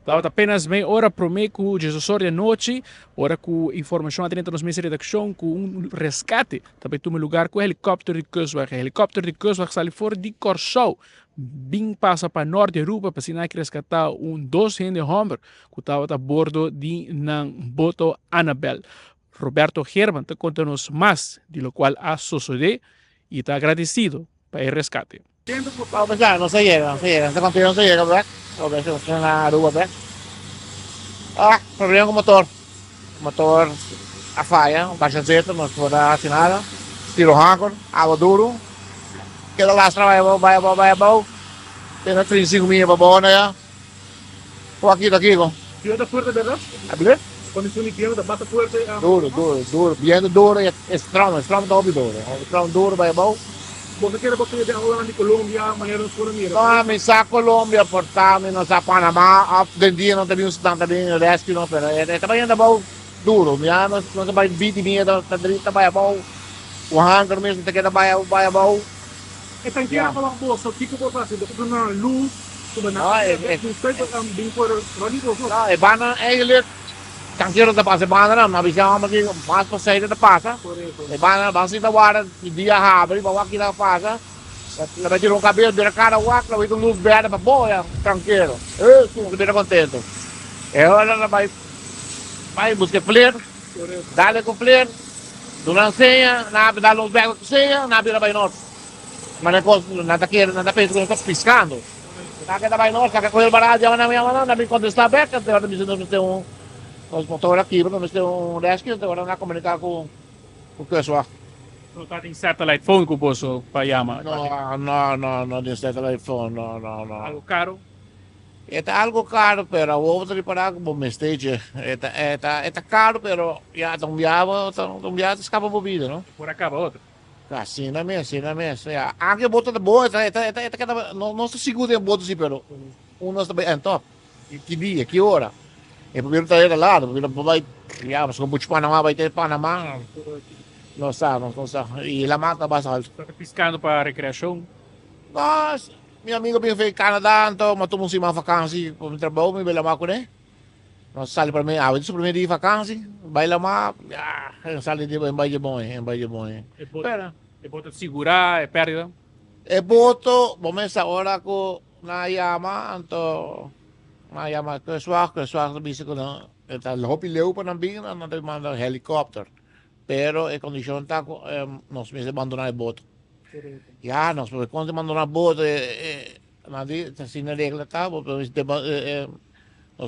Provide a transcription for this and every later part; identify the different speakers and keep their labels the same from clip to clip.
Speaker 1: Estava apenas meia hora para mim com Jesus de noite, hora com informação dentro dos meus redação, com resgate. Também tu lugar com helicóptero de Kustwagen. Helicóptero de Kustwagen sai fora de Corsou. Bem passa para norte de Europa para sinal que resgatar dois de Humber que estava a bordo de nan boto Annabelle. Roberto Herman te conta-nos mais de lo qual ha sucedido e está agradecido para o resgate.
Speaker 2: Vamos ya, no se llega, no se llega. Este contigo no se llega, ¿verdad? O que se en la Aruba, ¿verdad? Problema com o motor. O motor a falha, baixa zeta, não se pode assim nada. Tiro rancor, água duro. Queda lastra, vai bom. Tem 35 milhas para boa, né? Pô, aqui, com.
Speaker 3: Viento fuerte, ¿verdad?
Speaker 2: Abre?
Speaker 3: Condición de viento bastante fuerte.
Speaker 2: Duro. Viendo duro e strong tá duro. Strong duro, vai bom.
Speaker 3: ¿Vos quieres porque de ahora de Colombia, mañana nos fueron mira?
Speaker 2: No, mi sa Colombia, portarmi, non sa Panama, up del dia non te viu 70 bem, rescue não, pero também anda bom duro, não se vai 20 mil, tá direita vai bom, o hangar mesmo te queda vai bom.
Speaker 3: Esta entienda para vos, o que vos haces, después una luz, sobre
Speaker 2: No,
Speaker 3: nada, ustedes también fueron radios, ¿no?
Speaker 2: No, e bana eigenlijk, tranquilo te passa bana não, na visão aqui, mais para sair te passa.
Speaker 3: Por eso.
Speaker 2: E bana, basta ir agora, dia abre, vai aqui na passa. La metieron un cabello de la cara guac, la viste luz verde para boia, tranquilo. Isso, que fica contento. E agora vai buscar flare, dale com flare, durante senha, na dá luz verde com senha, na vira vai nós. Mas nada pensa que eu estou piscando. Na que vai nós, que correr barato, já na minha mão, na minha conta está aberta, agora me dizendo que tem os motores aqui, mas tem rescue, agora não comunicar com o pessoal.
Speaker 1: No está em satellite phone com o para chamar.
Speaker 2: No, de satellite phone, no.
Speaker 1: Algo caro.
Speaker 2: Está algo caro, pero vou reparar como me stage. Está caro, pero já um viado escapa bobida, não?
Speaker 1: Por acaba outro.
Speaker 2: Assim na mesma. Aqui bota de boa, não se segura em boto assim, pero não está bem, então, que dia, que hora? E primeiro está aí lá, primeiro vai, mas como o Panamá vai ter Panamá, não sabe. E lá mata bastante.
Speaker 1: Está piscando para recreação.
Speaker 2: Mas, minha amiga bem veio Canadá, então, mas tomou uma vacância para o trabalho, me veio lá com ele. Nós saímos para mim, isso primeiro dia de vacância, vai lá, saímos de bom, vai de bom. Espera.
Speaker 1: É bota segurar, é perdida.
Speaker 2: E boto, vamos essa hora com na Yama, então, na Yama, que é suave, bisa ko na, está hopi leu para nambing, na demanda helicóptero. Pero a condição está, nós mesmos abandonar o boto. Ja, nós quando abandonar o boto, assim na regra tá, nós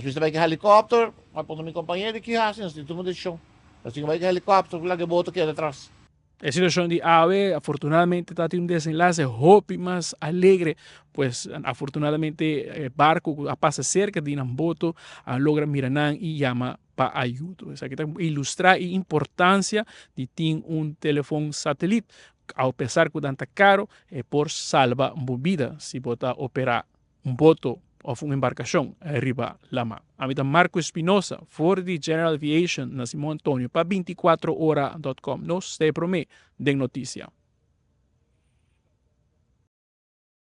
Speaker 2: precisamos vai que helicóptero, mas quando meu companheiro que assim, nós temos de chão. Assim vai que helicóptero, lá que boto aqui atrás.
Speaker 1: A situação de AVE, afortunadamente, está tendo desenlace hopi mais alegre, pues afortunadamente barco passa cerca de Namboto, logra Miranán e llama para ajuda. Isso aqui está ilustrar a importância de ter telefone satélite. Ao pesar que é caro, é por salvar vida se botar operar boto ou uma embarcação arriba la mar. A mim Marco Espinosa, for the General Aviation, na Simão Antônio, para 24horas.com. Nos te promete de notícia.